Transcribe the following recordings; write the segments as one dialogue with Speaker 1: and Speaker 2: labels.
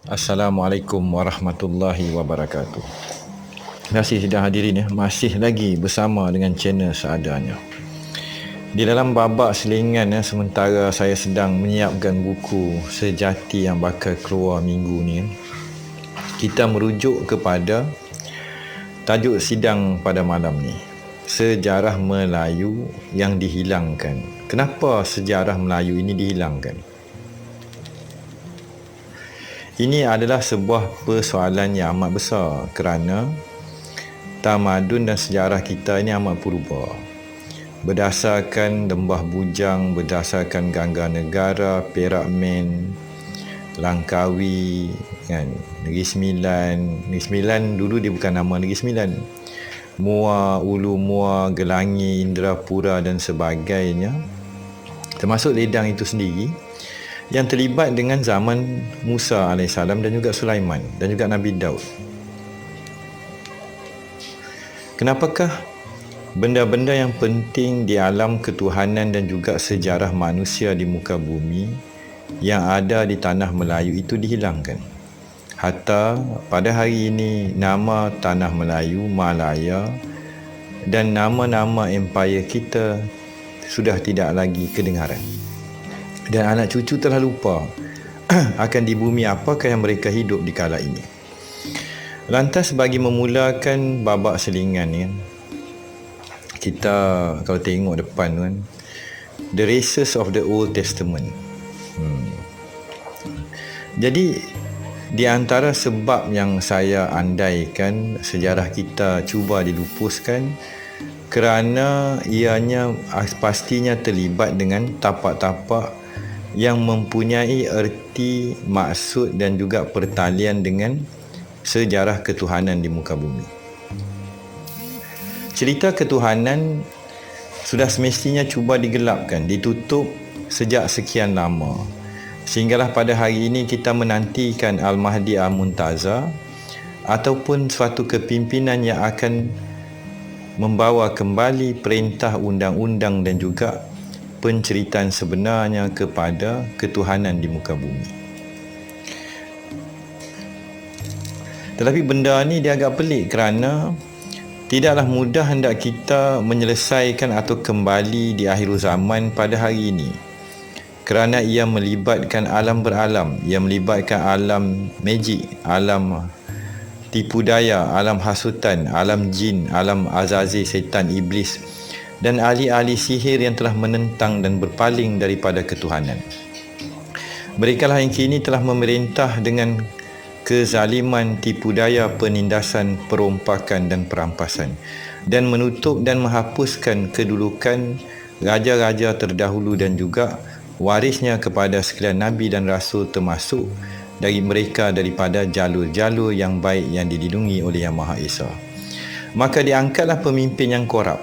Speaker 1: Assalamualaikum warahmatullahi wabarakatuh. Terima kasih sudah hadirin ya. Masih lagi bersama dengan channel seadanya. Di dalam babak selingan ya, sementara saya sedang menyiapkan buku sejati yang bakal keluar minggu ni, kita merujuk kepada tajuk sidang pada malam ni, sejarah Melayu yang dihilangkan. Kenapa sejarah Melayu ini dihilangkan? Ini adalah sebuah persoalan yang amat besar kerana tamadun dan sejarah kita ini amat purba. Berdasarkan Lembah Bujang, berdasarkan Gangga Negara, Perak Men, Langkawi, kan, Negeri Sembilan. Negeri Sembilan dulu dia bukan nama Negeri Sembilan. Muar, Ulu Muar, Gelangi, Indrapura dan sebagainya, termasuk Ledang itu sendiri, yang terlibat dengan zaman Musa AS dan juga Sulaiman dan juga Nabi Daud. Kenapakah benda-benda yang penting di alam ketuhanan dan juga sejarah manusia di muka bumi yang ada di tanah Melayu itu dihilangkan? Hatta pada hari ini nama tanah Melayu, Malaya dan nama-nama empire kita sudah tidak lagi kedengaran. Dan anak cucu telah lupa akan di bumi apakah yang mereka hidup di kala ini. Lantas bagi memulakan babak selingan ni, kita kalau tengok depan kan, the races of the Old Testament. Jadi di antara sebab yang saya andaikan sejarah kita cuba dilupuskan kerana ianya pastinya terlibat dengan tapak-tapak yang mempunyai erti, maksud dan juga pertalian dengan sejarah ketuhanan di muka bumi. Cerita ketuhanan sudah semestinya cuba digelapkan, ditutup sejak sekian lama, sehinggalah pada hari ini kita menantikan Al-Mahdi Al-Muntazar ataupun suatu kepimpinan yang akan membawa kembali perintah undang-undang dan juga penceritaan sebenarnya kepada ketuhanan di muka bumi. Tetapi benda ni dia agak pelik kerana tidaklah mudah hendak kita menyelesaikan atau kembali di akhir zaman pada hari ini, kerana ia melibatkan alam beralam, ia melibatkan alam magic, alam tipu daya, alam hasutan, alam jin, alam azazil, setan, iblis dan ahli-ahli sihir yang telah menentang dan berpaling daripada ketuhanan. Mereka lah yang kini telah memerintah dengan kezaliman, tipu daya, penindasan, perompakan dan perampasan, dan menutup dan menghapuskan kedudukan raja-raja terdahulu dan juga warisnya kepada sekalian Nabi dan Rasul, termasuk dari mereka daripada jalur-jalur yang baik yang dilindungi oleh Yang Maha Esa. Maka diangkatlah pemimpin yang korup,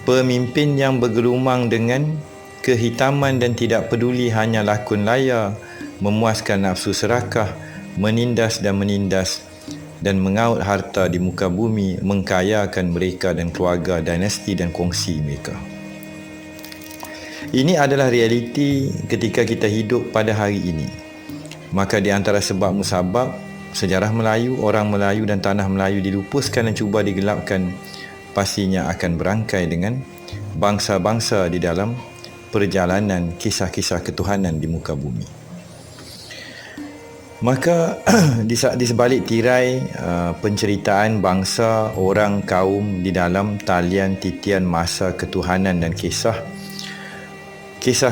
Speaker 1: pemimpin yang bergelumang dengan kehitaman dan tidak peduli hanya lakon layar, memuaskan nafsu serakah, menindas dan mengaut harta di muka bumi, mengkayakan mereka dan keluarga, dinasti dan kongsi mereka. Ini adalah realiti ketika kita hidup pada hari ini. Maka di antara sebab musabab sejarah Melayu, orang Melayu dan tanah Melayu dilupuskan dan cuba digelapkan, pastinya akan berangkai dengan bangsa-bangsa di dalam perjalanan kisah-kisah ketuhanan di muka bumi. Maka di sebalik tirai penceritaan bangsa, orang, kaum di dalam talian titian masa ketuhanan dan kisah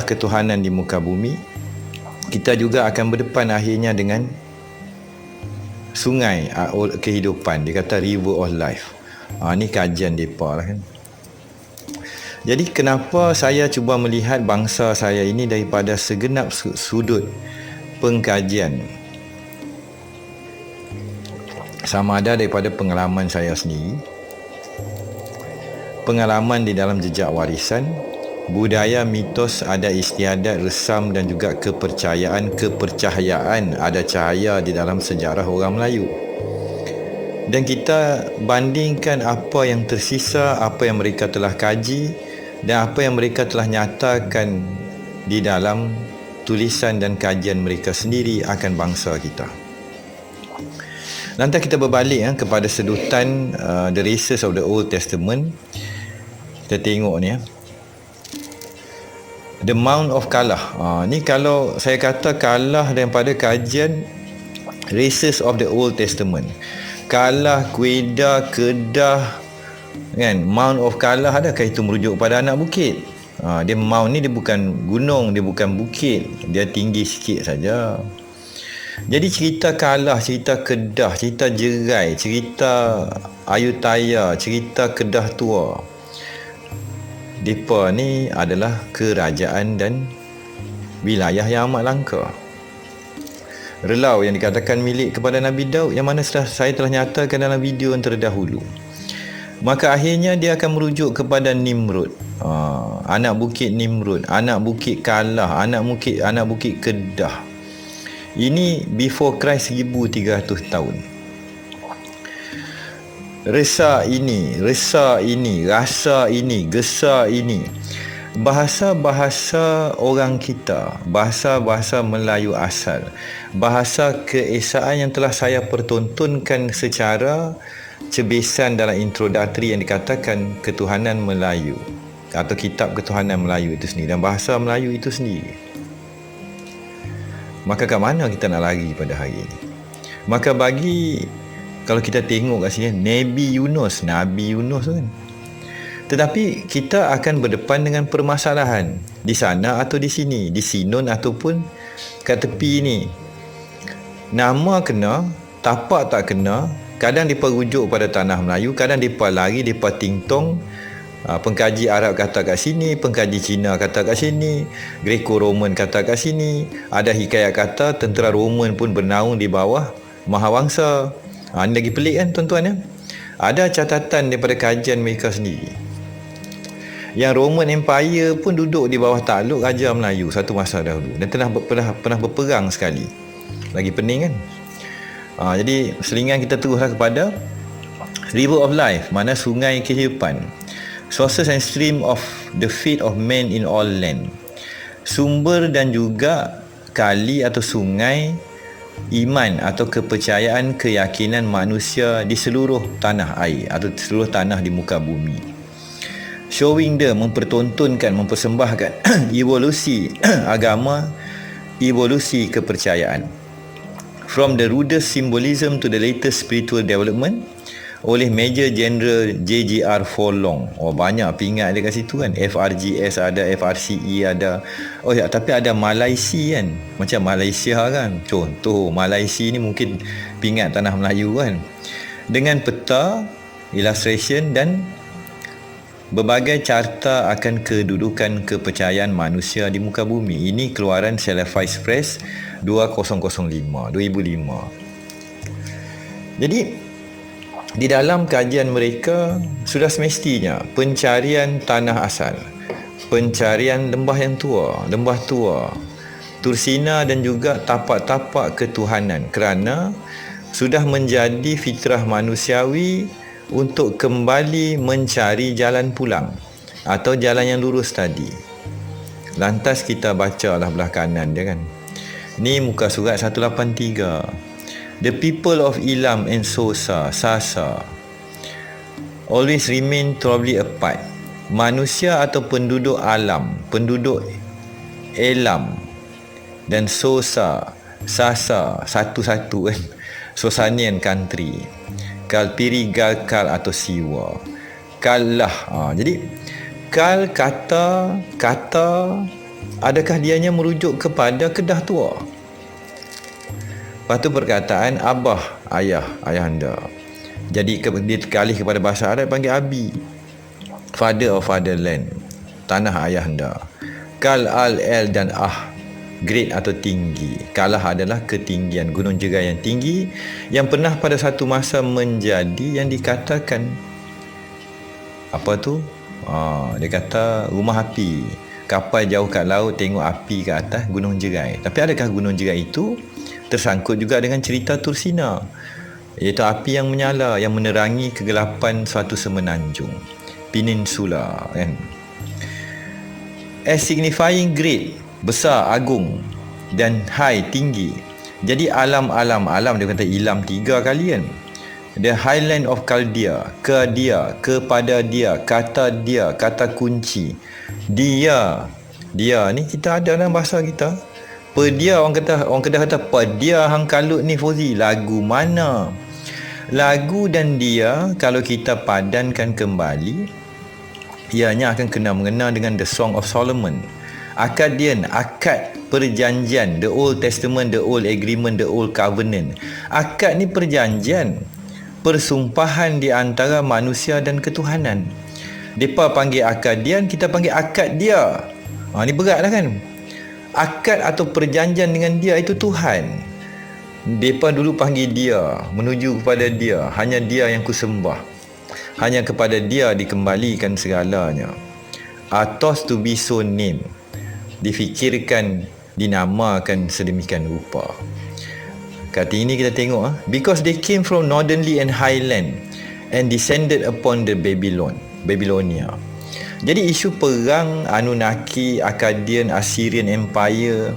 Speaker 1: ketuhanan di muka bumi, kita juga akan berdepan akhirnya dengan sungai kehidupan. Dia kata river of life. Ni kajian mereka lah kan. Jadi kenapa saya cuba melihat bangsa saya ini daripada segenap sudut pengkajian, sama ada daripada pengalaman saya sendiri, pengalaman di dalam jejak warisan, budaya, mitos, adat istiadat, resam dan juga kepercayaan ada cahaya di dalam sejarah orang Melayu. Dan kita bandingkan apa yang tersisa, apa yang mereka telah kaji dan apa yang mereka telah nyatakan di dalam tulisan dan kajian mereka sendiri akan bangsa kita. Lantas kita berbalik kepada sedutan the races of the Old Testament. Kita tengok ni The Mount of Kalah. Ni kalau saya kata Kalah daripada kajian races of the Old Testament. Kalah, Kedah, Kedah, kan? Mount of Kalah, adakah itu merujuk pada anak bukit? Dia mount ni dia bukan gunung, dia bukan bukit, dia tinggi sikit saja. Jadi cerita Kalah, cerita Kedah, cerita Jerai, cerita Ayutthaya, cerita Kedah Tua, depa ni adalah kerajaan dan wilayah yang amat langka. Relau yang dikatakan milik kepada Nabi Daud, yang mana saya telah nyatakan dalam video yang terdahulu. Maka akhirnya dia akan merujuk kepada Nimrud, anak bukit Nimrud, anak bukit Kalah, anak bukit Kedah. Ini before Christ 1300 tahun. Resa ini, rasa ini, gesa ini. Bahasa-bahasa orang kita, bahasa-bahasa Melayu asal, bahasa keesaan yang telah saya pertontonkan secara cebisan dalam introductory yang dikatakan Ketuhanan Melayu atau Kitab Ketuhanan Melayu itu sendiri dan bahasa Melayu itu sendiri. Maka kat mana kita nak lari pada hari ini? Maka kalau kita tengok kat sini Nabi Yunus kan. Tetapi kita akan berdepan dengan permasalahan di sana atau di sini, di Sinon ataupun kat tepi ni. Nama kena, tapak tak kena. Kadang mereka rujuk pada tanah Melayu, kadang mereka lari, mereka tingtong. Pengkaji Arab kata kat sini, pengkaji Cina kata kat sini, Greco-Roman kata kat sini. Ada hikayat kata tentera Roman pun bernaung di bawah Mahawangsa. Ini lagi pelik kan tuan-tuan ya? Ada catatan daripada kajian mereka sendiri. Yang Roman Empire pun duduk di bawah takluk Raja Melayu satu masa dahulu dan pernah berperang sekali. Lagi pening kan? Jadi selingan kita teruslah kepada River of Life, mana sungai kehidupan. Sources and stream of the feet of men in all land. Sumber dan juga kali atau sungai iman atau kepercayaan, keyakinan manusia di seluruh tanah air atau seluruh tanah di muka bumi. Showing mempertontonkan, mempersembahkan evolusi agama, evolusi kepercayaan. From the rudest symbolism to the latest spiritual development oleh Major General JGR Forlong. Banyak pingat dia kat situ kan. FRGS ada, FRCE ada. Tapi ada Malaysia kan. Macam Malaysia kan. Contoh Malaysia ni mungkin pingat tanah Melayu kan. Dengan peta, illustration dan berbagai carta akan kedudukan kepercayaan manusia di muka bumi. Ini keluaran Celebrais Press 2005. Jadi di dalam kajian mereka sudah semestinya pencarian tanah asal, pencarian lembah tua, Tursina dan juga tapak-tapak ketuhanan, kerana sudah menjadi fitrah manusiawi untuk kembali mencari jalan pulang atau jalan yang lurus tadi. Lantas kita bacalah belah kanan dia kan. Ni muka surat 183. The people of Elam and Sasa always remain totally apart. Manusia atau penduduk alam, penduduk Elam dan Sasa satu-satu kan. Sosanian country. Kalpiri Galkal atau Siwa. Kalah. Jadi Kal kata adakah dianya merujuk kepada Kedah Tua? Lepas tu perkataan Abah, ayahanda. Jadi dikalih kepada bahasa Arab panggil Abi. Father of fatherland, tanah ayahanda. Kal, al, el dan great atau tinggi. Kalah adalah ketinggian, gunung jegai yang tinggi yang pernah pada satu masa menjadi yang dikatakan apa tu? Dia kata rumah api. Kapal jauh kat laut tengok api kat atas gunung jegai. Tapi adakah gunung jegai itu tersangkut juga dengan cerita Tursina, iaitu api yang menyala yang menerangi kegelapan suatu semenanjung peninsula kan. As signifying great, besar, agung, dan high, tinggi. Jadi alam dia kata ilam 3 kali kan. The Highland of Chaldea, ke dia, kepada dia, kata kunci. Dia ni kita ada dalam bahasa kita. Pedia, orang Kedah kata pedia hang kalut ni Fauzi. Lagu mana? Lagu dan dia kalau kita padankan kembali, ianya akan kena mengena dengan The Song of Solomon. Akkadian, akad perjanjian, the Old Testament, the Old Agreement, the Old Covenant. Akad ni perjanjian, persumpahan di antara manusia dan ketuhanan. Depa panggil akkadian, kita panggil akad dia. Ni berat lah kan. Akad atau perjanjian dengan dia itu Tuhan. Depa dulu panggil dia, menuju kepada dia. Hanya dia yang kusembah. Hanya kepada dia dikembalikan segalanya. Atos to be so named. Difikirkan, dinamakan sedemikian rupa. Kata ini kita tengok, because they came from northernly and highland and descended upon the Babylonia. Jadi isu perang Anunnaki, Akkadian, Assyrian Empire,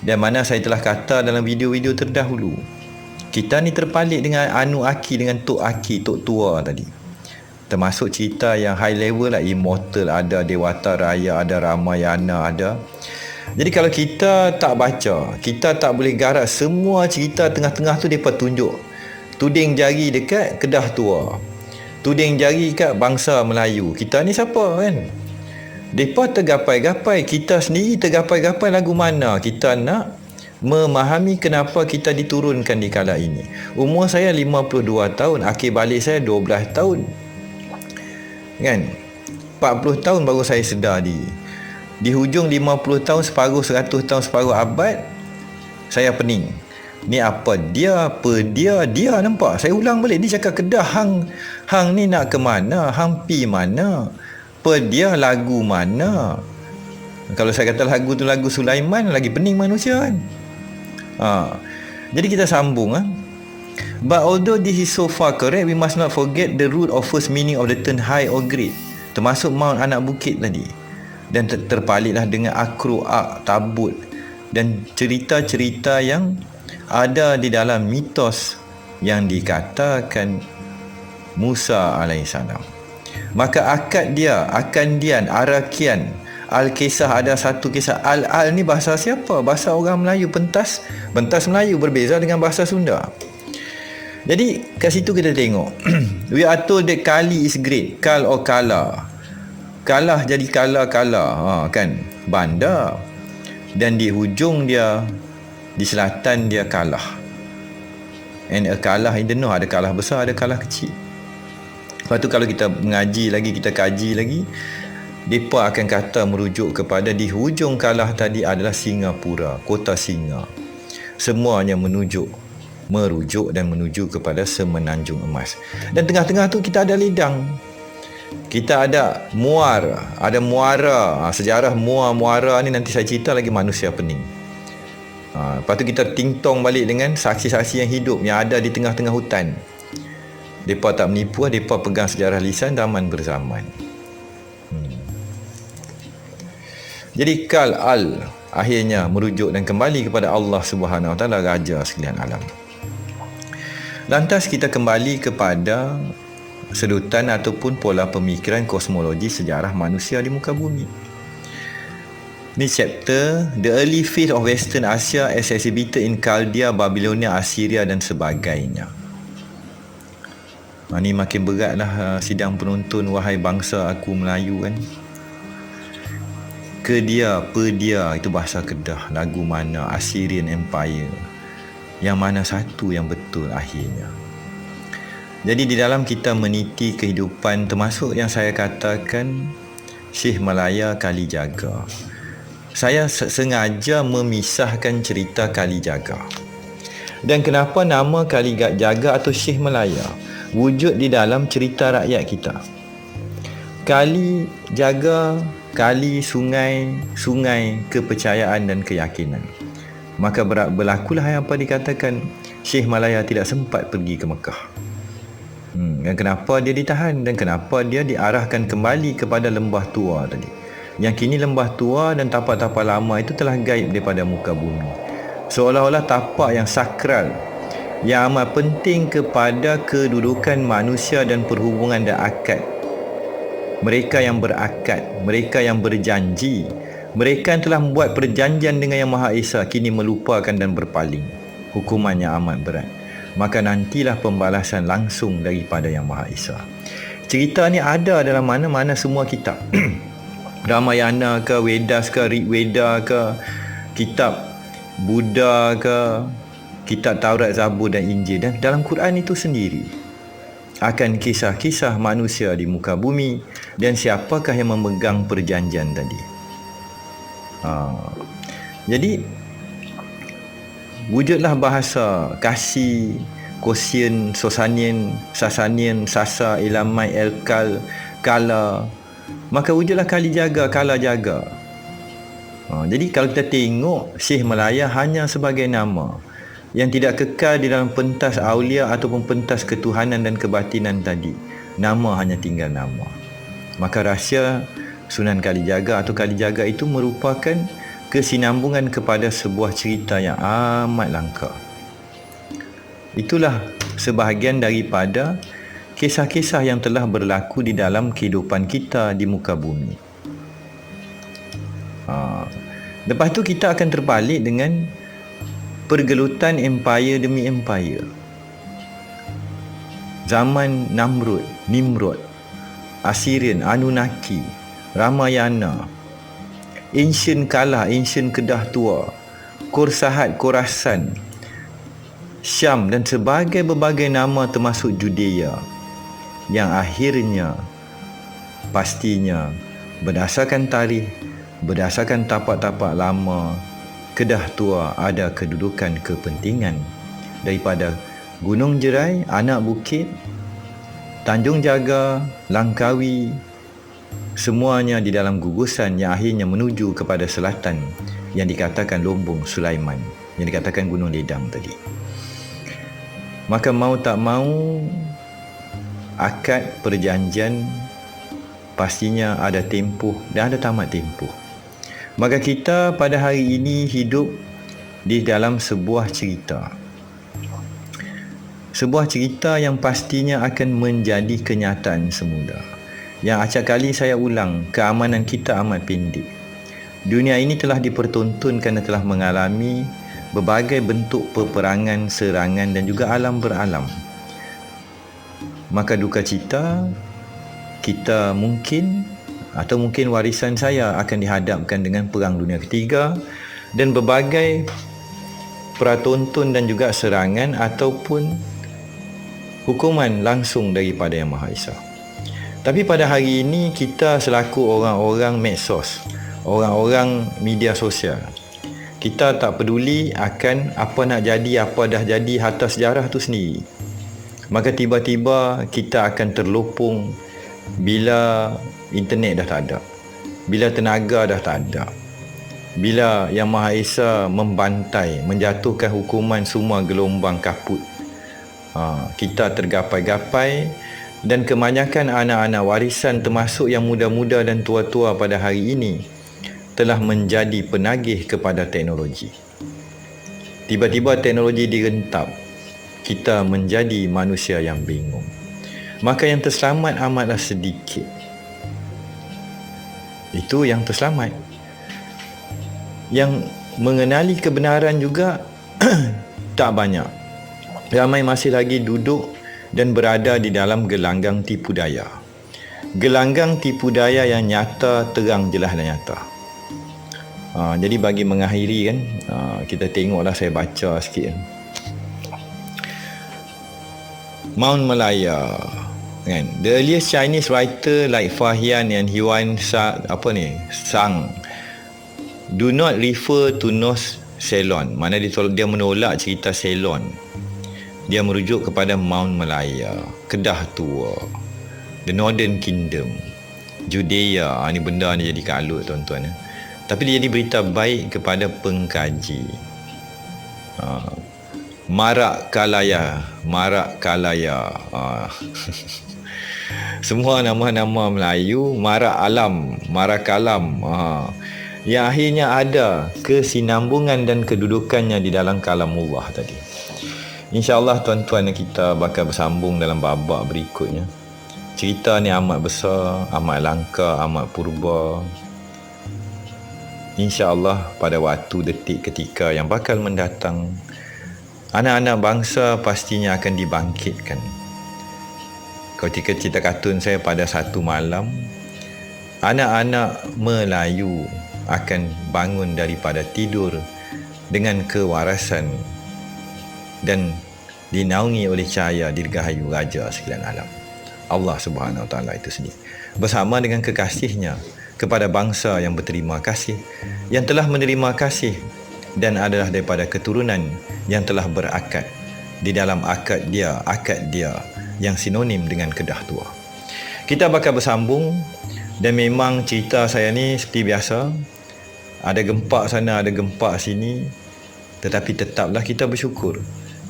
Speaker 1: dan mana saya telah kata dalam video-video terdahulu, kita ni terpalit dengan Anunnaki, dengan Tok Aki, Tok Tua tadi. Termasuk cerita yang high level lah, Immortal ada, Dewata Raya ada, Ramayana ada. Jadi kalau kita tak baca, kita tak boleh garap semua cerita tengah-tengah tu. Mereka tunjuk tuding jari dekat Kedah Tua, tuding jari kat bangsa Melayu. Kita ni siapa kan? Mereka tergapai-gapai, kita sendiri tergapai-gapai lagu mana kita nak memahami kenapa kita diturunkan di kala ini. Umur saya 52 tahun, akhir balik saya 12 tahun kan, 40 tahun baru saya sedar diri. Di hujung 50 tahun, separuh 100 tahun, separuh abad, saya pening. Ni apa dia, dia nampak. Saya ulang balik, dia cakap Kedah, hang ni nak ke mana, hang pi mana, dia lagu mana. Kalau saya kata lagu tu lagu Sulaiman, lagi pening manusia kan. Jadi kita sambung. But although this is so far correct, we must not forget the root of first meaning of the term high or great, termasuk Mount anak bukit tadi. Dan terpalitlah dengan akroak, tabut dan cerita-cerita yang ada di dalam mitos yang dikatakan Musa alaihissalam. Maka akad dia, Akandian, Arakian, Al-Kisah, ada satu kisah. Al-Al ni bahasa siapa? Bahasa orang Melayu, pentas Melayu, berbeza dengan bahasa Sunda. Jadi kat situ kita tengok we are told that Kali is great. Kal or Kala, kalah jadi kala kan, bandar. Dan di hujung dia, di selatan dia kalah. And a kalah in the north, ada kalah besar, ada kalah kecil. Lepas tu kalau kita mengaji lagi, kita kaji lagi, mereka akan kata merujuk kepada di hujung kalah tadi adalah Singapura, kota Singa. Semuanya merujuk dan menuju kepada semenanjung emas. Dan tengah-tengah tu kita ada lidang. Kita ada muara. Sejarah muara ni nanti saya cerita lagi, manusia pening. Lepas tu kita tingtong balik dengan saksi-saksi yang hidup yang ada di tengah-tengah hutan. Mereka tak menipu, mereka pegang sejarah lisan zaman berzaman. Jadi Kal-Al akhirnya merujuk dan kembali kepada Allah Subhanahu Wa Taala, Raja sekalian alam. Lantas kita kembali kepada sedutan ataupun pola pemikiran kosmologi sejarah manusia di muka bumi. Ni chapter The Early Phase of Western Asia as Exhibited in Chaldea, Babylonia, Assyria dan sebagainya. Ni makin beratlah sidang penonton, wahai bangsa aku Melayu kan. Ke dia, itu bahasa Kedah. Lagu mana? Assyrian Empire. Yang mana satu yang betul akhirnya? Jadi di dalam kita meniti kehidupan, termasuk yang saya katakan Syekh Malaya Kalijaga, saya sengaja memisahkan cerita Kalijaga. Dan kenapa nama Kalijaga atau Syekh Malaya wujud di dalam cerita rakyat kita? Kali jaga, kali sungai kepercayaan dan keyakinan. Maka berlakulah apa dikatakan Syekh Malaya tidak sempat pergi ke Mekah. Dan kenapa dia ditahan dan kenapa dia diarahkan kembali kepada lembah tua tadi. Yang kini lembah tua dan tapak-tapak lama itu telah gaib daripada muka bumi. seolah-olah tapak yang sakral, yang amat penting kepada kedudukan manusia dan perhubungan dan akad. Mereka yang berakad, mereka yang berjanji, mereka yang telah membuat perjanjian dengan Yang Maha Esa kini melupakan dan berpaling. Hukumannya amat berat. Maka nantilah pembalasan langsung daripada Yang Maha Esa. Cerita ni ada dalam mana-mana semua kitab. Ramayana ke, Vedas ke, Rig Veda ke, kitab Buddha ke, kitab Taurat, Zabur dan Injil, dan dalam Quran itu sendiri akan kisah-kisah manusia di muka bumi dan siapakah yang memegang perjanjian tadi. Jadi wujudlah bahasa Kasi, Kosien, Sosanian, Sasanian, Sasa, Elamai, Elkal, Kala. Maka wujudlah Kali Jaga, Kala Jaga. Jadi kalau kita tengok, Syekh Malaya hanya sebagai nama yang tidak kekal di dalam pentas aulia ataupun pentas ketuhanan dan kebatinan tadi. Nama hanya tinggal nama. Maka rahsia Sunan Kalijaga atau Kalijaga itu merupakan kesinambungan kepada sebuah cerita yang amat langka. Itulah sebahagian daripada kisah-kisah yang telah berlaku di dalam kehidupan kita di muka bumi. Lepas tu kita akan terbalik dengan pergelutan empire demi empire. Zaman Nimrod, Assyrian, Anunnaki, Ramayana, Ancient Kala, Ancient Kedah Tua, Khorsahat, Khorasan, Syam dan berbagai nama termasuk Judea, yang akhirnya pastinya berdasarkan tarikh, berdasarkan tapak-tapak lama, Kedah Tua ada kedudukan kepentingan daripada Gunung Jerai, Anak Bukit, Tanjung Jaga, Langkawi, semuanya di dalam gugusan yang akhirnya menuju kepada selatan yang dikatakan Lombong Sulaiman, yang dikatakan Gunung Ledang tadi. Maka mau tak mau, akad perjanjian pastinya ada tempoh dan ada tamat tempoh. Maka kita pada hari ini hidup di dalam sebuah cerita. Sebuah cerita yang pastinya akan menjadi kenyataan semula. Yang acap kali saya ulang, keamanan kita amat pendek. Dunia ini telah dipertontonkan dan telah mengalami berbagai bentuk peperangan, serangan dan juga alam beralam. Maka duka cita, kita mungkin warisan saya akan dihadapkan dengan Perang Dunia Ketiga dan berbagai pratonton dan juga serangan ataupun hukuman langsung daripada Yang Maha Esa. Tapi pada hari ini kita selaku orang-orang medsos, orang-orang media sosial, kita tak peduli akan apa nak jadi, apa dah jadi, harta sejarah tu sendiri. Maka tiba-tiba kita akan terlopong bila internet dah tak ada, bila tenaga dah tak ada, bila Yang Maha Esa membantai, menjatuhkan hukuman semua gelombang kaput. Kita tergapai-gapai dan kebanyakan anak-anak warisan termasuk yang muda-muda dan tua-tua pada hari ini telah menjadi penagih kepada teknologi. Tiba-tiba teknologi direntap, kita menjadi manusia yang bingung. Maka yang terselamat amatlah sedikit. Itu yang terselamat. Yang mengenali kebenaran juga tak banyak. Ramai masih lagi duduk dan berada di dalam gelanggang tipu daya. Gelanggang tipu daya yang nyata, terang, jelas dan nyata. Jadi bagi mengakhiri kan, kita tengoklah, saya baca sikit kan. Mount Malaya kan, the earliest Chinese writer like Fahian and Huan Sang do not refer to North Ceylon. Mana dia menolak cerita Ceylon. Dia merujuk kepada Mount Malaya, Kedah Tua, the Northern Kingdom, Judea. Ni benda ni jadi kalut tuan-tuan. Tapi dia jadi berita baik kepada pengkaji. Marak Kalaya. Semua nama-nama Melayu. Marak Alam, Marak Alam. yang akhirnya ada kesinambungan dan kedudukannya di dalam kalamullah tadi. InsyaAllah tuan-tuan kita bakal bersambung dalam babak berikutnya. Cerita ni amat besar, amat langka, amat purba. InsyaAllah pada waktu detik ketika yang bakal mendatang, anak-anak bangsa pastinya akan dibangkitkan. Ketika cerita kartun saya pada satu malam, anak-anak Melayu akan bangun daripada tidur dengan kewarasan dan dinaungi oleh cahaya dirgahayu Raja sekalian alam, Allah Subhanahu Wa Taala itu sendiri, bersama dengan kekasihnya kepada bangsa yang berterima kasih, yang telah menerima kasih dan adalah daripada keturunan yang telah berakad di dalam akad dia yang sinonim dengan kedah tua. Kita bakal bersambung, dan memang cerita saya ni seperti biasa, ada gempak sana, ada gempak sini, tetapi tetaplah kita bersyukur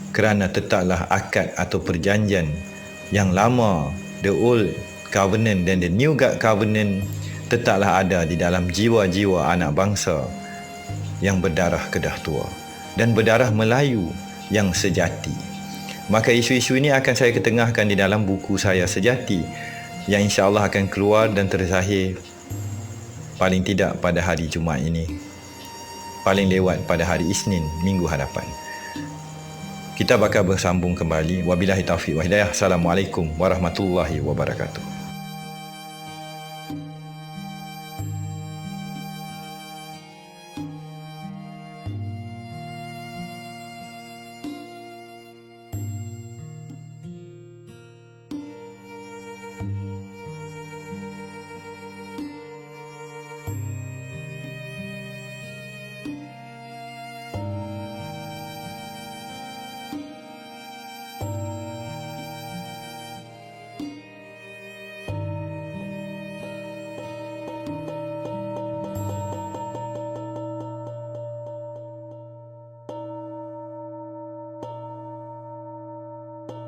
Speaker 1: kerana tetaplah akad atau perjanjian yang lama, the old covenant dan the new covenant, tetaplah ada di dalam jiwa-jiwa anak bangsa yang berdarah kedah tua dan berdarah Melayu yang sejati. Maka isu-isu ini akan saya ketengahkan di dalam buku saya Sejati, yang insya-Allah akan keluar dan terzahir paling tidak pada hari Jumaat ini, paling lewat pada hari Isnin minggu hadapan. Kita bakal bersambung kembali. Wabillahi taufiq wa hidayah. Assalamualaikum warahmatullahi wabarakatuh.